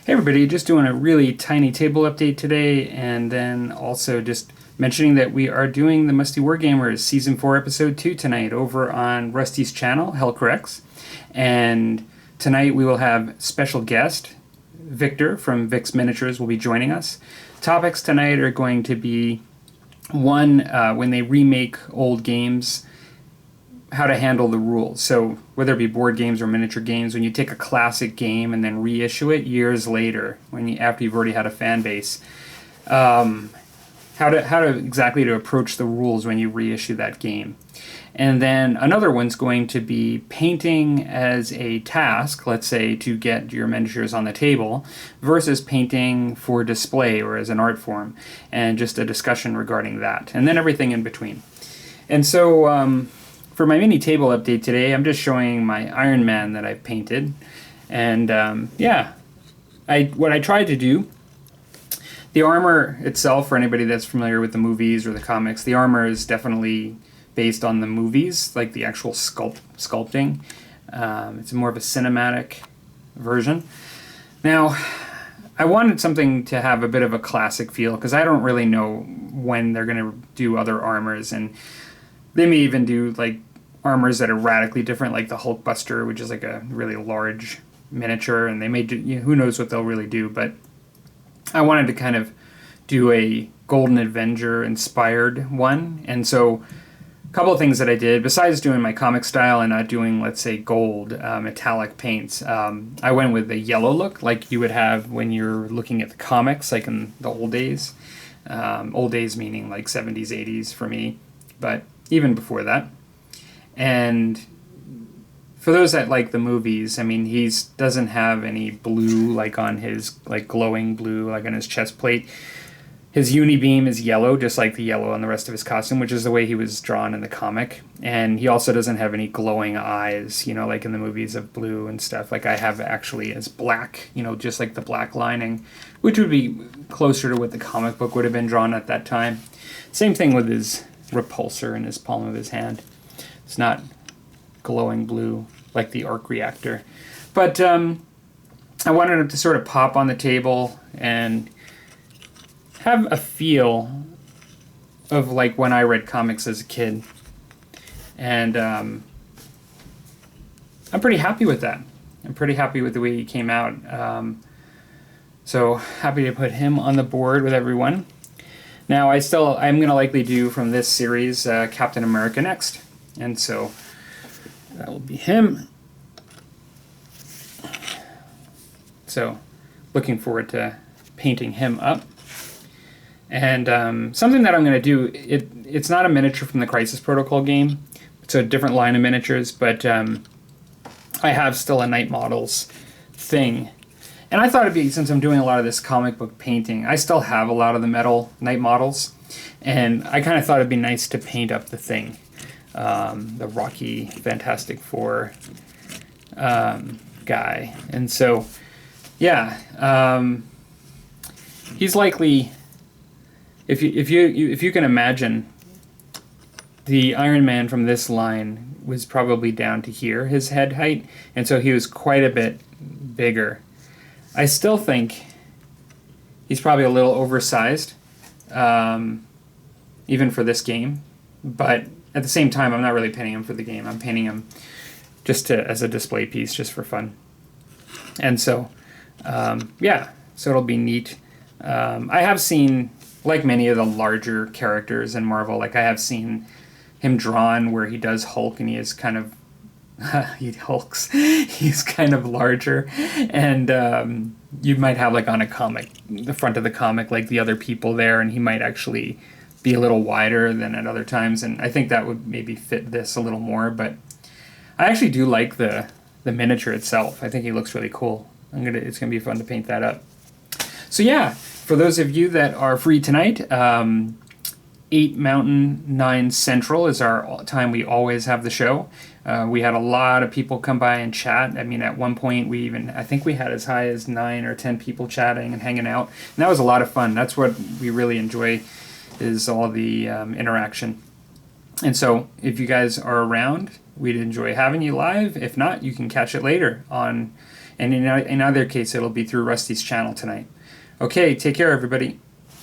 Hey everybody, just doing a really tiny table update today, and then also just mentioning that we are doing the Musty Wargamers Season 4 Episode 2 tonight over on Rusty's channel, Hellcorrects. And tonight we will have special guest, Victor from Vic's Miniatures will be joining us. Topics tonight are going to be, one, when they remake old games, how to handle the rules. So whether it be board games or miniature games, when you take a classic game and then reissue it years later, after you've already had a fan base, how to exactly to approach the rules when you reissue that game. And then another one's going to be painting as a task, let's say to get your miniatures on the table, versus painting for display or as an art form, and just a discussion regarding that, and then everything in between. And so for my mini table update today, I'm just showing my Iron Man that I've painted. And what I tried to do, the armor itself, for anybody that's familiar with the movies or the comics, the armor is definitely based on the movies, like the actual sculpting. It's more of a cinematic version. Now, I wanted something to have a bit of a classic feel, because I don't really know when they're going to do other armors, and they may even do like armors that are radically different, like the Hulkbuster, which is like a really large miniature, and they may do, who knows what they'll really do. But I wanted to kind of do a Golden Avenger inspired one, and so a couple of things that I did, besides doing my comic style and not doing, let's say, gold metallic paints, I went with a yellow look like you would have when you're looking at the comics, like in the old days. Old days meaning like 70s, 80s for me, but even before that. And for those that like the movies, I mean, he doesn't have any blue like on his, like glowing blue like on his chest plate. His unibeam is yellow, just like the yellow on the rest of his costume, which is the way he was drawn in the comic. And he also doesn't have any glowing eyes, like in the movies of blue and stuff. Like I have actually as black, just like the black lining, which would be closer to what the comic book would have been drawn at that time. Same thing with his repulsor in his palm of his hand. It's not glowing blue like the arc reactor. But I wanted it to sort of pop on the table and have a feel of like when I read comics as a kid. And I'm pretty happy with that. I'm pretty happy with the way he came out. So happy to put him on the board with everyone. Now, I'm going to likely do from this series Captain America next. And so that will be him. So looking forward to painting him up. And something that I'm going to do, it's not a miniature from the Crisis Protocol game. It's a different line of miniatures, but I have still a Knight Models thing. And I thought it'd be, since I'm doing a lot of this comic book painting, I still have a lot of the metal Knight Models, and I kind of thought it'd be nice to paint up the thing, the Rocky Fantastic Four guy. And so, yeah, he's likely, if you can imagine, the Iron Man from this line was probably down to here, his head height, and so he was quite a bit bigger. I still think he's probably a little oversized, even for this game. But at the same time, I'm not really painting him for the game. I'm painting him just as a display piece, just for fun. And so, so it'll be neat. I have seen, like many of the larger characters in Marvel, like I have seen him drawn where he does Hulk and he is kind of he hulks. He's kind of larger, and you might have like on a comic, the front of the comic, like the other people there, and he might actually be a little wider than at other times, and I think that would maybe fit this a little more. But I actually do like the miniature itself. I think he looks really cool. It's gonna be fun to paint that up. So yeah, for those of you that are free tonight, 8 Mountain, 9 Central is our time we always have the show. We had a lot of people come by and chat. I mean, at one point, I think we had as high as 9 or 10 people chatting and hanging out. And that was a lot of fun. That's what we really enjoy, is all the interaction. And so if you guys are around, we'd enjoy having you live. If not, you can catch it later on And in either case, it'll be through Rusty's channel tonight. Okay, take care, everybody.